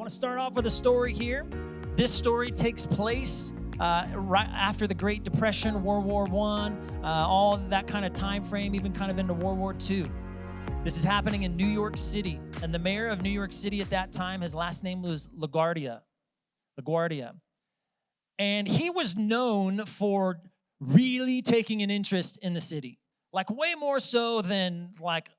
want to start off with a story here. This story takes place right after the Great Depression, World War I, all that kind of time frame, even kind of into World War II. This is happening in New York City, and the mayor of New York City at that time, his last name was LaGuardia. And he was known for really taking an interest in the city, like way more so than like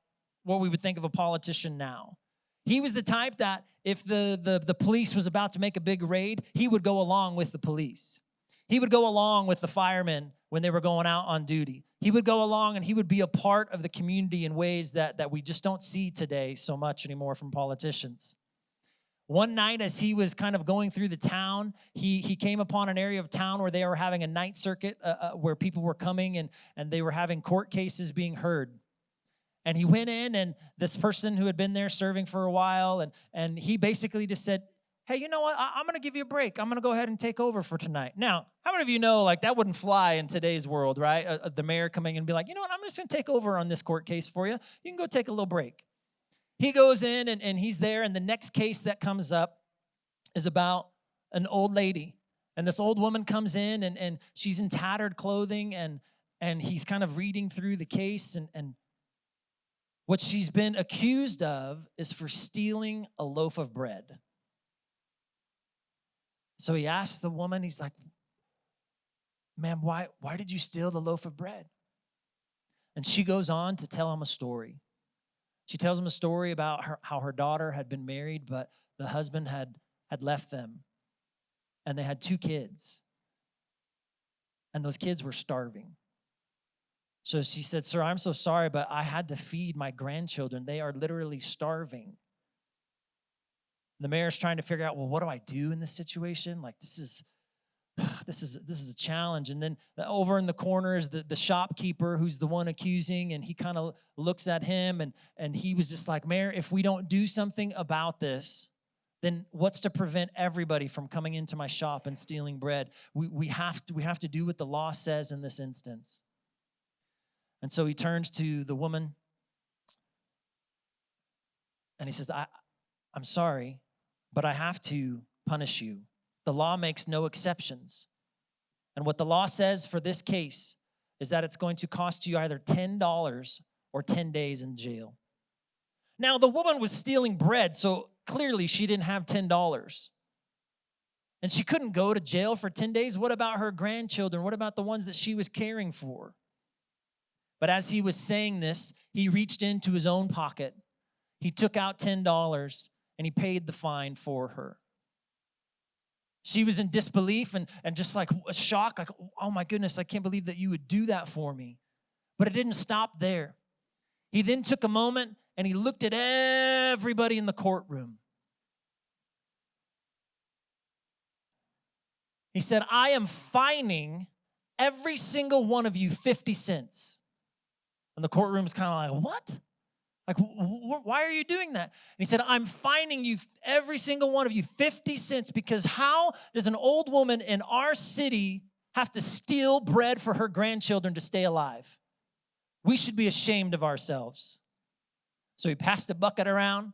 what we would think of a politician now. He was the type that if the police was about to make a big raid, he would go along with the police. He would go along with the firemen when they were going out on duty. He would go along and he would be a part of the community in ways that we just don't see today so much anymore from politicians. One night as he was kind of going through the town, he came upon an area of town where they were having a night circuit where people were coming and they were having court cases being heard. And he went in, and this person who had been there serving for a while, and he basically just said, hey, you know what? I'm going to give you a break. I'm going to go ahead and take over for tonight. Now, how many of you know, like, that wouldn't fly in today's world, right? The mayor coming in and be like, you know what? I'm just going to take over on this court case for you. You can go take a little break. He goes in, and he's there, and the next case that comes up is about an old lady. And this old woman comes in, and she's in tattered clothing, and he's kind of reading through the case, and what she's been accused of is for stealing a loaf of bread. So he asks the woman, he's like, ma'am, why did you steal the loaf of bread? And she goes on to tell him a story. She tells him a story about how her daughter had been married, but the husband had left them. And they had 2 kids. And those kids were starving. So she said, sir, I'm so sorry, but I had to feed my grandchildren. They are literally starving. The mayor's trying to figure out, well, what do I do in this situation? Like, this is a challenge. And then over in the corner is the shopkeeper who's the one accusing, and he kind of looks at him, and he was just like, Mayor, if we don't do something about this, then what's to prevent everybody from coming into my shop and stealing bread? We have to do what the law says in this instance. And so he turns to the woman and he says, I'm sorry, but I have to punish you. The law makes no exceptions. And what the law says for this case is that it's going to cost you either $10 or 10 days in jail. Now, the woman was stealing bread, so clearly she didn't have $10. And she couldn't go to jail for 10 days. What about her grandchildren? What about the ones that she was caring for? But as he was saying this, he reached into his own pocket. He took out $10 and he paid the fine for her. She was in disbelief and just like a shock, like, oh my goodness, I can't believe that you would do that for me. But it didn't stop there. He then took a moment and he looked at everybody in the courtroom. He said, I am fining every single one of you 50 cents. And the courtroom's kind of like, what? Like, why are you doing that? And he said, I'm fining you, every single one of you, 50 cents, because how does an old woman in our city have to steal bread for her grandchildren to stay alive? We should be ashamed of ourselves. So he passed a bucket around.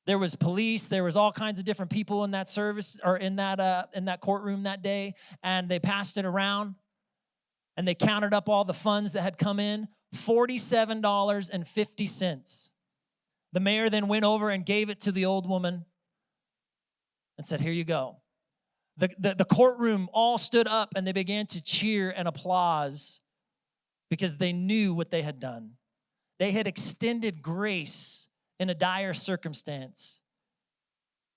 There was police. There was all kinds of different people in that service or in that courtroom that day, and they passed it around. And they counted up all the funds that had come in, $47.50. The mayor then went over and gave it to the old woman and said, here you go. The courtroom all stood up and they began to cheer and applause because they knew what they had done. They had extended grace in a dire circumstance.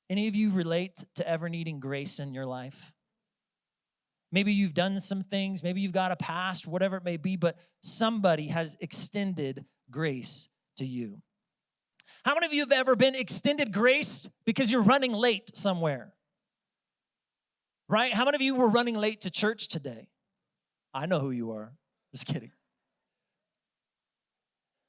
Any of you relate to ever needing grace in your life? Maybe you've done some things, maybe you've got a past, whatever it may be, but somebody has extended grace to you. How many of you have ever been extended grace because you're running late somewhere? Right? How many of you were running late to church today? I know who you are. Just kidding.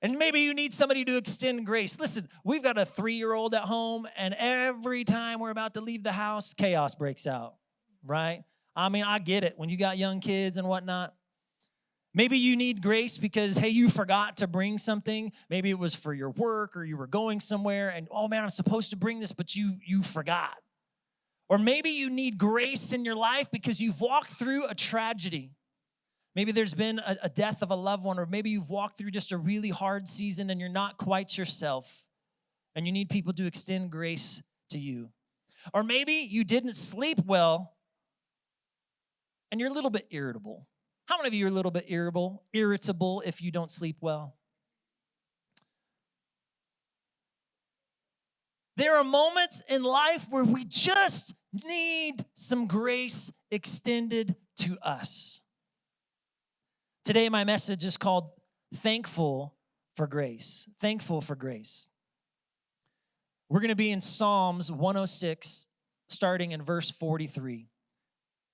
And maybe you need somebody to extend grace. Listen, we've got a 3-year-old at home, and every time we're about to leave the house, chaos breaks out, right? I mean, I get it when you got young kids and whatnot. Maybe you need grace because, hey, you forgot to bring something. Maybe it was for your work or you were going somewhere and, oh man, I'm supposed to bring this, but you forgot. Or maybe you need grace in your life because you've walked through a tragedy. Maybe there's been a death of a loved one, or maybe you've walked through just a really hard season and you're not quite yourself, and you need people to extend grace to you. Or maybe you didn't sleep well and you're a little bit irritable. How many of you are a little bit irritable if you don't sleep well? There are moments in life where we just need some grace extended to us. Today, my message is called Thankful for Grace. Thankful for Grace. We're going to be in Psalms 106, starting in verse 43.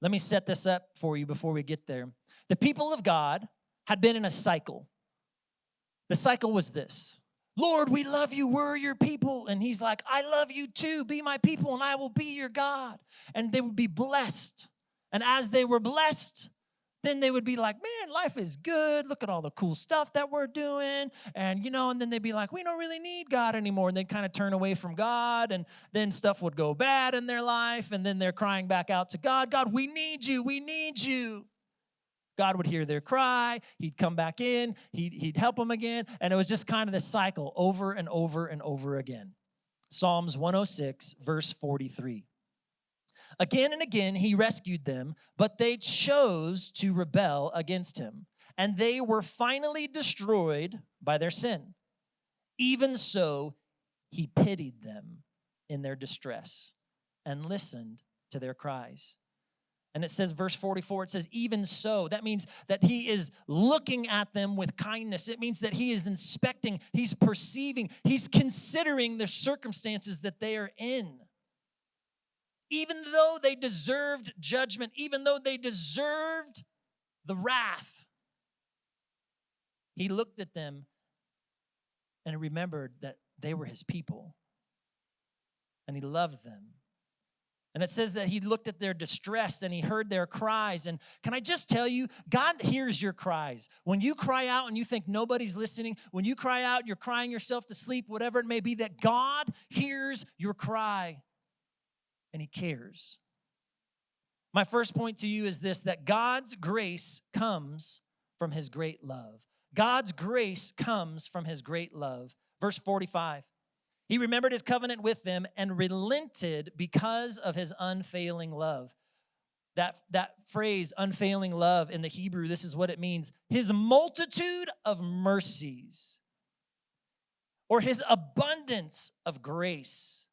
Let me set this up for you before we get there. The people of God had been in a cycle. The cycle was this: Lord, we love you. We're your people. And he's like, I love you too. Be my people and I will be your God. And they would be blessed. And as they were blessed, then they would be like, man, life is good. Look at all the cool stuff that we're doing. And, and then they'd be like, we don't really need God anymore. And they'd kind of turn away from God. And then stuff would go bad in their life. And then they're crying back out to God. God, we need you. We need you. God would hear their cry. He'd come back in. He'd help them again. And it was just kind of this cycle over and over and over again. Psalms 106, verse 43. Again and again, he rescued them, but they chose to rebel against him, and they were finally destroyed by their sin. Even so, he pitied them in their distress and listened to their cries. And it says, verse 44, it says, even so. That means that he is looking at them with kindness. It means that he is inspecting, he's perceiving, he's considering the circumstances that they are in. Even though they deserved judgment, even though they deserved the wrath, he looked at them and remembered that they were his people. And he loved them. And it says that he looked at their distress and he heard their cries. And can I just tell you, God hears your cries. When you cry out and you think nobody's listening, when you cry out, you're crying yourself to sleep, whatever it may be, that God hears your cry. And he cares. My first point to you is this, that God's grace comes from his great love. God's grace comes from his great love. Verse 45, he remembered his covenant with them and relented because of his unfailing love. That phrase, unfailing love, in the Hebrew, this is what it means: his multitude of mercies, or his abundance of grace.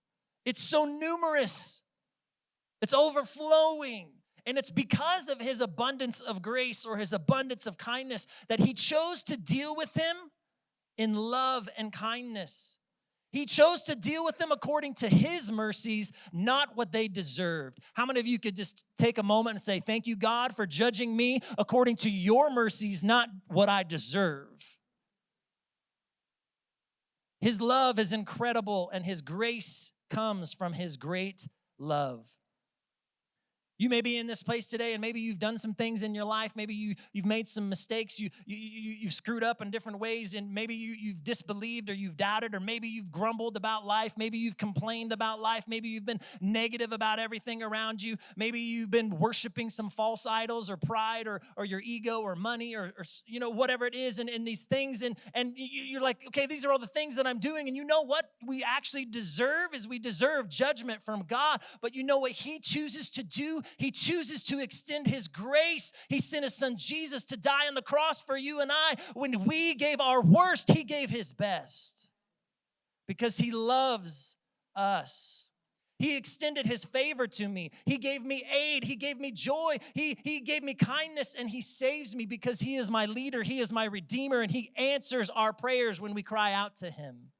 It's so numerous. It's overflowing. And it's because of his abundance of grace or his abundance of kindness that he chose to deal with them in love and kindness. He chose to deal with them according to his mercies, not what they deserved. How many of you could just take a moment and say, thank you, God, for judging me according to your mercies, not what I deserve? His love is incredible, and his grace comes from his great love. You may be in this place today, and maybe you've done some things in your life. Maybe you've made some mistakes. You've screwed up in different ways, and maybe you've disbelieved or you've doubted, or maybe you've grumbled about life. Maybe you've complained about life. Maybe you've been negative about everything around you. Maybe you've been worshiping some false idols or pride or your ego or money or whatever it is, and these things. And you're like, okay, these are all the things that I'm doing. And you know what we actually deserve is we deserve judgment from God. But you know what he chooses to do? He chooses to extend his grace. He sent his son Jesus to die on the cross for you and I. When we gave our worst, he gave his best because he loves us. He extended his favor to me. He gave me aid. He gave me joy. He gave me kindness, and he saves me because he is my leader. He is my redeemer, and he answers our prayers when we cry out to him.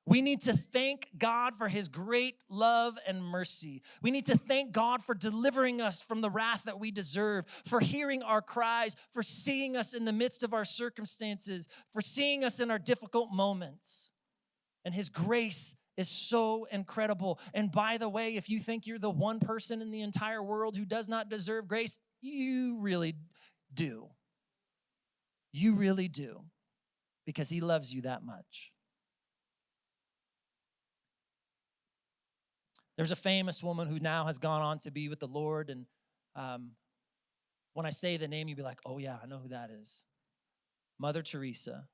We need to thank God for his great love and mercy. We need to thank God for delivering us from the wrath that we deserve, for hearing our cries, for seeing us in the midst of our circumstances, for seeing us in our difficult moments. And his grace is so incredible. And by the way, if you think you're the one person in the entire world who does not deserve grace, You really do. You really do. Because he loves you that much. There's a famous woman who now has gone on to be with the Lord. And when I say the name, you'll be like, oh yeah, I know who that is. Mother Teresa.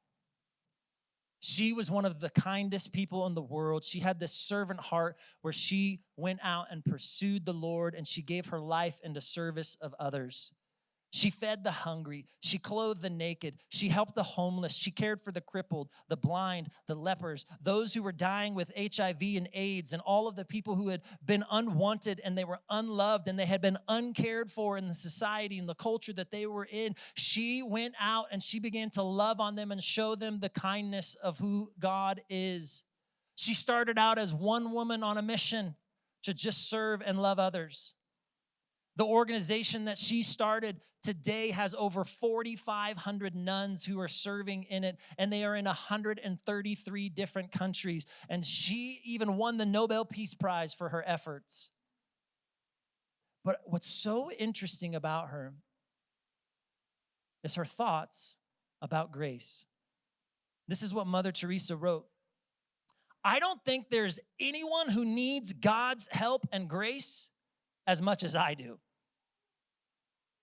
She was one of the kindest people in the world. She had this servant heart where she went out and pursued the Lord, and she gave her life into service of others. She fed the hungry. She clothed the naked. She helped the homeless. She cared for the crippled, the blind, the lepers, those who were dying with HIV and AIDS, and all of the people who had been unwanted and they were unloved and they had been uncared for in the society and the culture that they were in. She went out and she began to love on them and show them the kindness of who God is. She started out as one woman on a mission to just serve and love others. The organization that she started today has over 4,500 nuns who are serving in it, and they are in 133 different countries. And she even won the Nobel Peace Prize for her efforts. But what's so interesting about her is her thoughts about grace. This is what Mother Teresa wrote. I don't think there's anyone who needs God's help and grace as much as I do.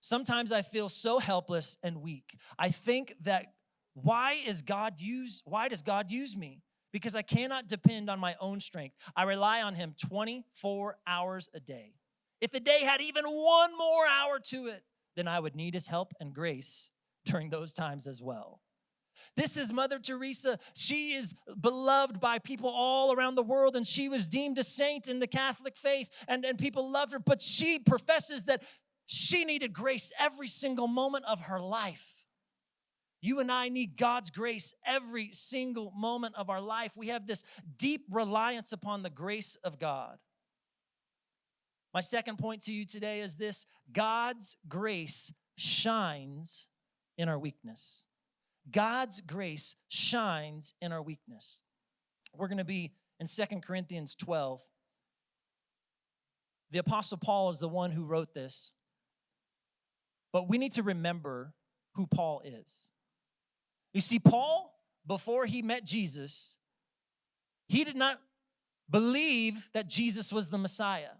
Sometimes I feel so helpless and weak. I think that why does God use me? Because I cannot depend on my own strength. I rely on him 24 hours a day. If the day had even one more hour to it, then I would need his help and grace during those times as well. This is Mother Teresa. She is beloved by people all around the world, and she was deemed a saint in the Catholic faith, and people loved her, but she professes that she needed grace every single moment of her life. You and I need God's grace every single moment of our life. We have this deep reliance upon the grace of God. My second point to you today is this: God's grace shines in our weakness. God's grace shines in our weakness. We're going to be in 2 Corinthians 12. The Apostle Paul is the one who wrote this. But we need to remember who Paul is. You see, Paul, before he met Jesus, he did not believe that Jesus was the Messiah.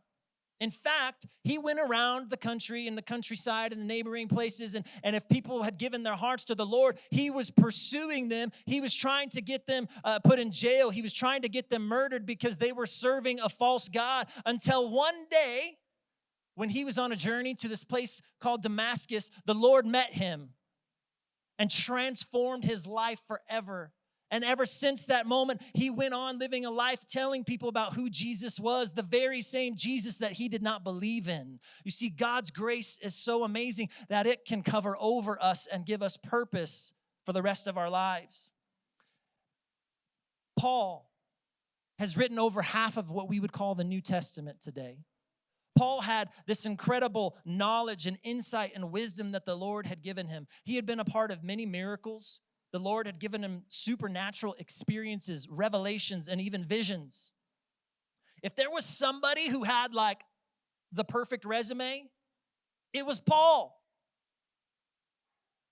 In fact, he went around the country and the countryside and the neighboring places, and if people had given their hearts to the Lord, he was pursuing them. He was trying to get them put in jail. He was trying to get them murdered because they were serving a false god, until one day, when he was on a journey to this place called Damascus, the Lord met him and transformed his life forever. And ever since that moment, he went on living a life telling people about who Jesus was, the very same Jesus that he did not believe in. You see, God's grace is so amazing that it can cover over us and give us purpose for the rest of our lives. Paul has written over half of what we would call the New Testament today. Paul had this incredible knowledge and insight and wisdom that the Lord had given him. He had been a part of many miracles. The Lord had given him supernatural experiences, revelations, and even visions. If there was somebody who had like the perfect resume, it was Paul.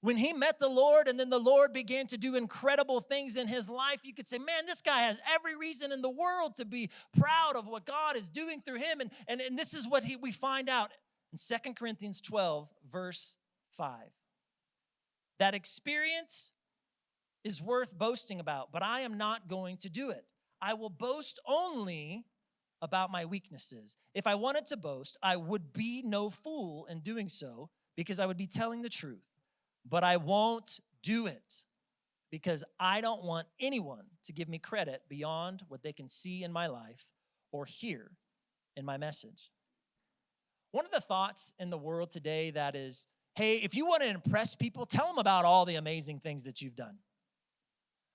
When he met the Lord and then the Lord began to do incredible things in his life, you could say, man, this guy has every reason in the world to be proud of what God is doing through him. And this is what we find out in 2 Corinthians 12, verse 5. That experience is worth boasting about, but I am not going to do it. I will boast only about my weaknesses. If I wanted to boast, I would be no fool in doing so, because I would be telling the truth. But I won't do it because I don't want anyone to give me credit beyond what they can see in my life or hear in my message. One of the thoughts in the world today that is, hey, if you want to impress people, tell them about all the amazing things that you've done.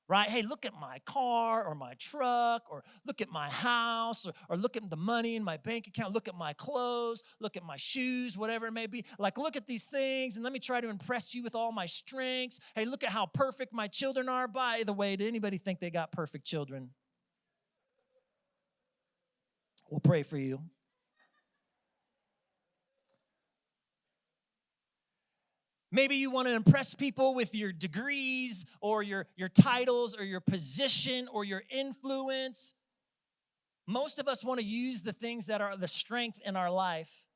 Right? Hey, look at my car or my truck, or look at my house, or look at the money in my bank account, look at my clothes, look at my shoes, whatever it may be. Like, look at these things and let me try to impress you with all my strengths. Hey, look at how perfect my children are. By the way, did anybody think they got perfect children? We'll pray for you. Maybe you want to impress people with your degrees or your titles or your position or your influence. Most of us want to use the things that are the strength in our life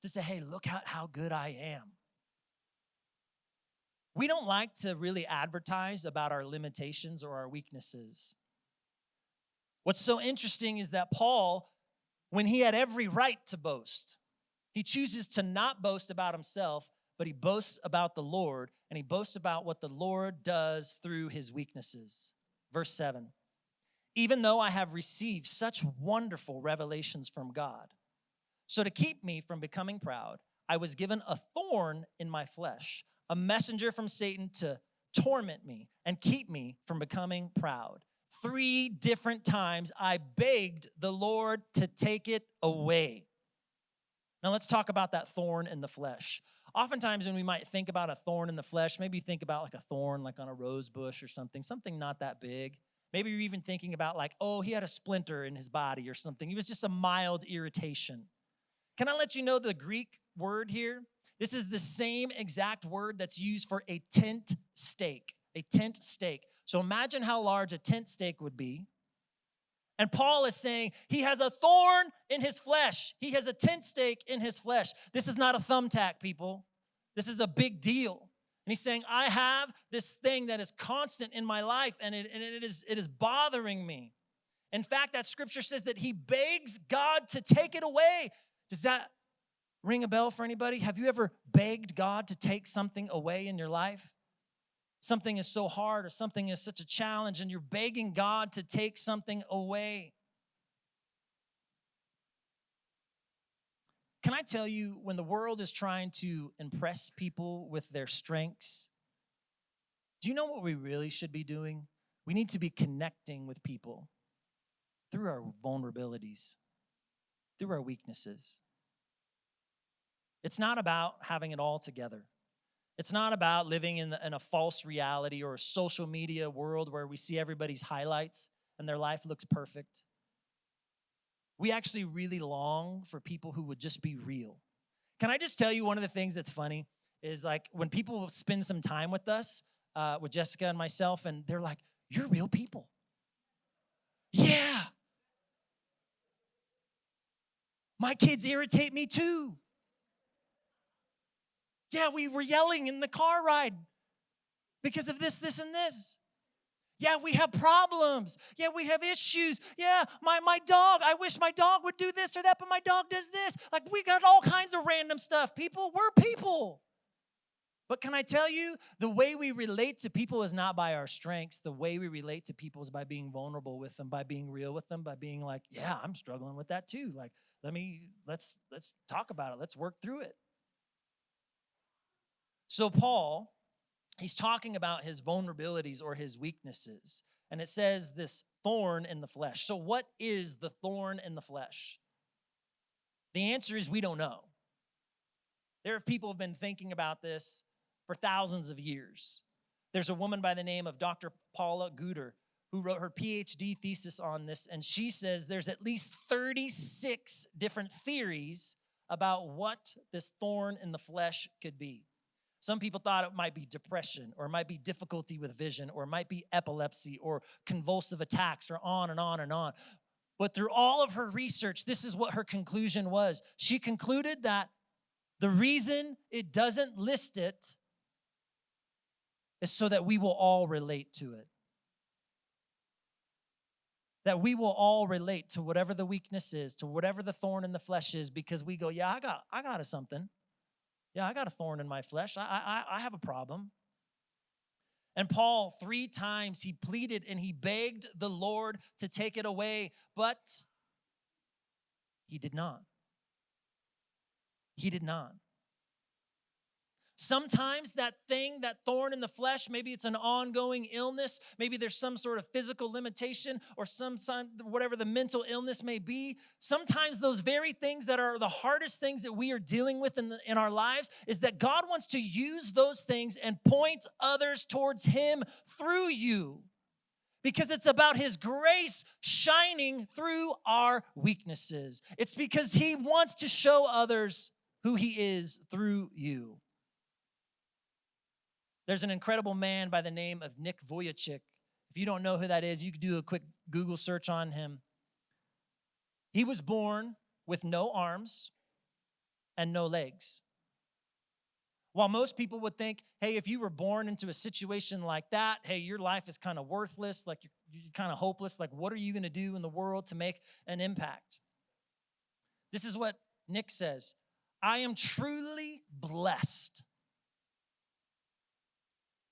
to say, hey, look how good I am. We don't like to really advertise about our limitations or our weaknesses. What's so interesting is that Paul, when he had every right to boast, he chooses to not boast about himself, but he boasts about the Lord, and he boasts about what the Lord does through his weaknesses. Verse 7, even though I have received such wonderful revelations from God, so to keep me from becoming proud, I was given a thorn in my flesh, a messenger from Satan to torment me and keep me from becoming proud. 3 different times I begged the Lord to take it away. Now let's talk about that thorn in the flesh. Oftentimes when we might think about a thorn in the flesh, maybe think about like a thorn like on a rose bush or something not that big. Maybe you're even thinking about like, oh, he had a splinter in his body or something. It was just a mild irritation. Can I let you know the Greek word here? This is the same exact word that's used for a tent stake, a tent stake. So imagine how large a tent stake would be. And Paul is saying he has a thorn in his flesh. He has a tent stake in his flesh. This is not a thumbtack, people. This is a big deal. And he's saying, I have this thing that is constant in my life, and it is bothering me. In fact, that scripture says that he begs God to take it away. Does that ring a bell for anybody? Have you ever begged God to take something away in your life? Something is so hard or something is such a challenge and you're begging God to take something away. Can I tell you, when the world is trying to impress people with their strengths, do you know what we really should be doing? We need to be connecting with people through our vulnerabilities, through our weaknesses. It's not about having it all together. It's not about living in a false reality or a social media world where we see everybody's highlights and their life looks perfect. We actually really long for people who would just be real. Can I just tell you, one of the things that's funny is like when people spend some time with us, with Jessica and myself, and they're like, you're real people. Yeah. My kids irritate me too. Yeah, we were yelling in the car ride because of this, and this. Yeah, we have problems. Yeah, we have issues. Yeah, my dog, I wish my dog would do this or that, but my dog does this. Like, we got all kinds of random stuff. People, we're people. But can I tell you, the way we relate to people is not by our strengths. The way we relate to people is by being vulnerable with them, by being real with them, by being like, yeah, I'm struggling with that too. Like, let's talk about it. Let's work through it. So Paul, he's talking about his vulnerabilities or his weaknesses. And it says this thorn in the flesh. So what is the thorn in the flesh? The answer is we don't know. There are people who have been thinking about this for thousands of years. There's a woman by the name of Dr. Paula Guder who wrote her PhD thesis on this, and she says there's at least 36 different theories about what this thorn in the flesh could be. Some people thought it might be depression, or it might be difficulty with vision, or it might be epilepsy, or convulsive attacks, or on and on and on. But through all of her research, this is what her conclusion was. She concluded that the reason it doesn't list it is so that we will all relate to it. That we will all relate to whatever the weakness is, to whatever the thorn in the flesh is, because we go, yeah, I got something. Yeah, I got a thorn in my flesh. I have a problem. And Paul, 3 times he pleaded and he begged the Lord to take it away, but he did not. He did not. Sometimes that thing, that thorn in the flesh, maybe it's an ongoing illness, maybe there's some sort of physical limitation or whatever the mental illness may be. Sometimes those very things that are the hardest things that we are dealing with in our lives is that God wants to use those things and point others towards Him through you. Because it's about His grace shining through our weaknesses. It's because He wants to show others who He is through you. There's an incredible man by the name of Nick Vujicic. If you don't know who that is, you can do a quick Google search on him. He was born with no arms and no legs. While most people would think, hey, if you were born into a situation like that, hey, your life is kind of worthless, like you're kind of hopeless, like what are you going to do in the world to make an impact? This is what Nick says: I am truly blessed.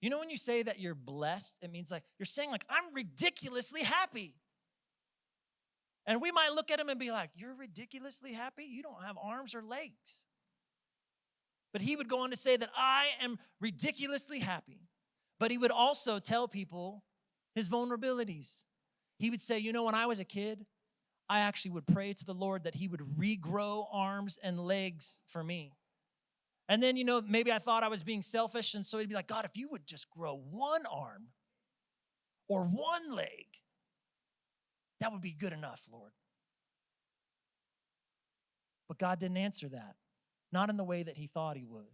You know when you say that you're blessed, it means like you're saying like, I'm ridiculously happy. And we might look at him and be like, you're ridiculously happy? You don't have arms or legs. But he would go on to say that I am ridiculously happy. But he would also tell people his vulnerabilities. He would say, you know, when I was a kid, I actually would pray to the Lord that he would regrow arms and legs for me. And then, you know, maybe I thought I was being selfish, and so he'd be like, God, if you would just grow one arm or one leg, that would be good enough, Lord. But God didn't answer that, not in the way that he thought he would.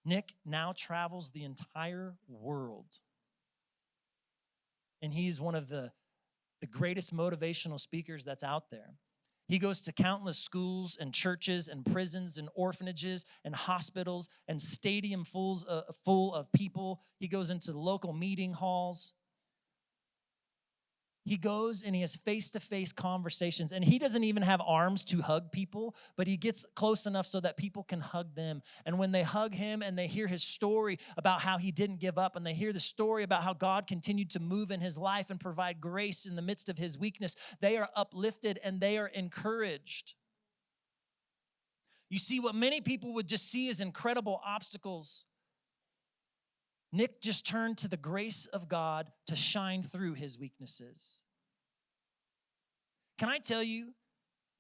Nick now travels the entire world, and he's one of the greatest motivational speakers that's out there. He goes to countless schools and churches and prisons and orphanages and hospitals and stadium full of people. He goes into local meeting halls. He goes and he has face-to-face conversations, and he doesn't even have arms to hug people, but he gets close enough so that people can hug them. And when they hug him and they hear his story about how he didn't give up, and they hear the story about how God continued to move in his life and provide grace in the midst of his weakness, they are uplifted and they are encouraged. You see, what many people would just see as incredible obstacles, Nick just turned to the grace of God to shine through his weaknesses. Can I tell you,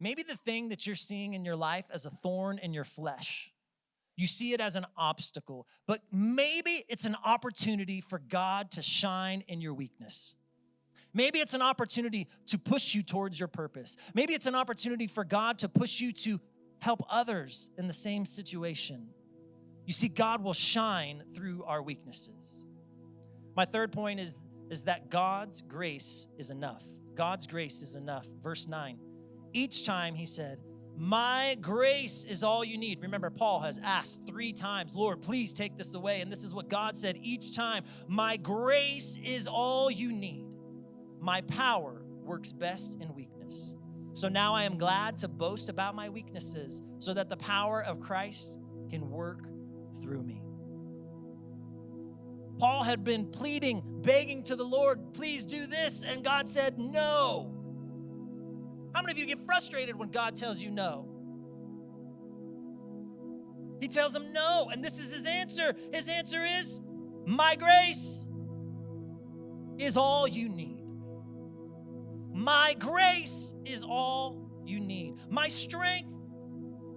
maybe the thing that you're seeing in your life as a thorn in your flesh, you see it as an obstacle, but maybe it's an opportunity for God to shine in your weakness. Maybe it's an opportunity to push you towards your purpose. Maybe it's an opportunity for God to push you to help others in the same situation. You see, God will shine through our weaknesses. My third point is that God's grace is enough. God's grace is enough. Verse 9, each time he said, my grace is all you need. Remember, Paul has asked 3 times, Lord, please take this away. And this is what God said each time. My grace is all you need. My power works best in weakness. So now I am glad to boast about my weaknesses so that the power of Christ can work through me. Paul had been pleading, begging to the Lord, please do this, and God said no. How many of you get frustrated when God tells you no? He tells him no, and this is his answer. His answer is, my grace is all you need. My grace is all you need. My strength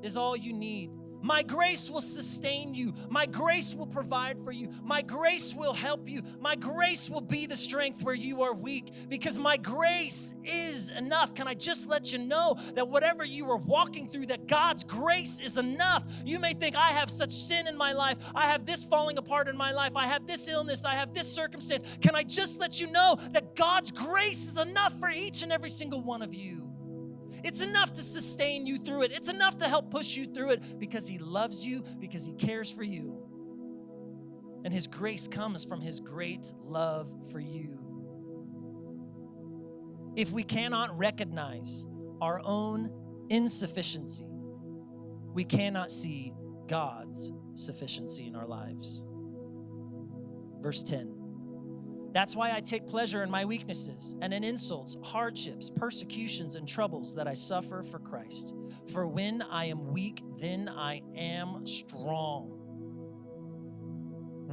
is all you need. My grace will sustain you. My grace will provide for you. My grace will help you. My grace will be the strength where you are weak, because my grace is enough. Can I just let you know that whatever you are walking through, that God's grace is enough? You may think, I have such sin in my life. I have this falling apart in my life. I have this illness. I have this circumstance. Can I just let you know that God's grace is enough for each and every single one of you? It's enough to sustain you through it. It's enough to help push you through it, because he loves you, because he cares for you. And his grace comes from his great love for you. If we cannot recognize our own insufficiency, we cannot see God's sufficiency in our lives. Verse 10. That's why I take pleasure in my weaknesses and in insults, hardships, persecutions, and troubles that I suffer for Christ. For when I am weak, then I am strong.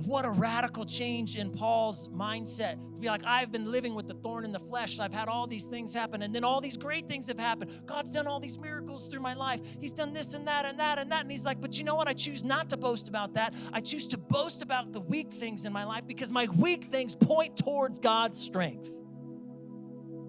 What a radical change in Paul's mindset. To be like, I've been living with the thorn in the flesh. I've had all these things happen, and then all these great things have happened. God's done all these miracles through my life. He's done this and that and that and that. And he's like, but you know what? I choose not to boast about that. I choose to boast about the weak things in my life, because my weak things point towards God's strength.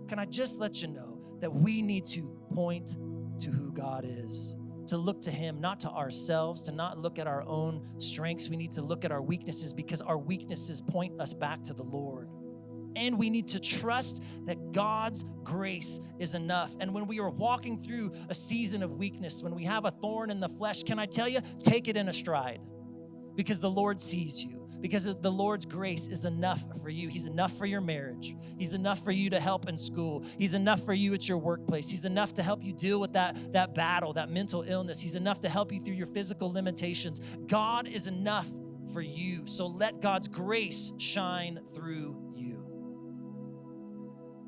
Can I just let you know that we need to point to who God is? to look to him, not to ourselves, to not look at our own strengths. We need to look at our weaknesses because our weaknesses point us back to the Lord. And we need to trust that God's grace is enough. And when we are walking through a season of weakness, when we have a thorn in the flesh, can I tell you, take it in a stride because the Lord sees you. Because the Lord's grace is enough for you. He's enough for your marriage. He's enough for you to help in school. He's enough for you at your workplace. He's enough to help you deal with that battle, that mental illness. He's enough to help you through your physical limitations. God is enough for you. So let God's grace shine through you.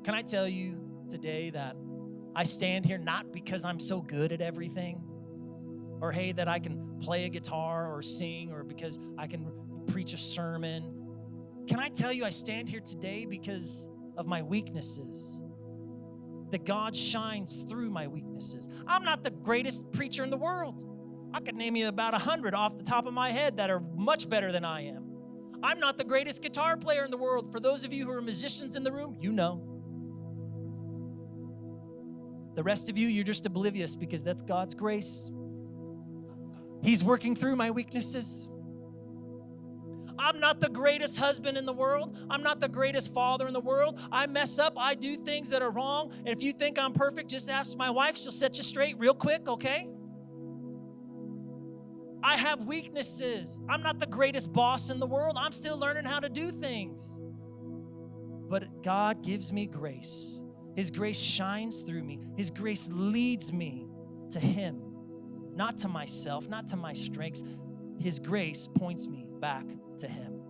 Can I tell you today that I stand here not because I'm so good at everything, or hey, that I can play a guitar or sing, or because I can preach a sermon. Can I tell you I stand here today because of my weaknesses? That God shines through my weaknesses. I'm not the greatest preacher in the world. I could name you about 100 off the top of my head that are much better than I am. I'm not the greatest guitar player in the world. For those of you who are musicians in the room, you know. The rest of you, you're just oblivious because that's God's grace. He's working through my weaknesses. I'm not the greatest husband in the world. I'm not the greatest father in the world. I mess up. I do things that are wrong. And if you think I'm perfect, just ask my wife. She'll set you straight real quick, okay? I have weaknesses. I'm not the greatest boss in the world. I'm still learning how to do things. But God gives me grace. His grace shines through me. His grace leads me to him, not to myself, not to my strengths. His grace points me back to him.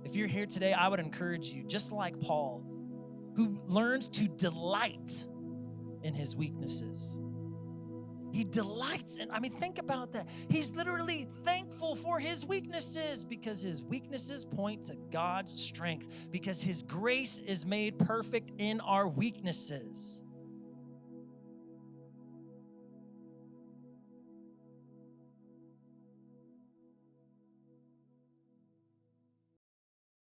If you're here today, I would encourage you, just like Paul, who learns to delight in his weaknesses. He delights in, think about that. He's literally thankful for his weaknesses because his weaknesses point to God's strength, because his grace is made perfect in our weaknesses.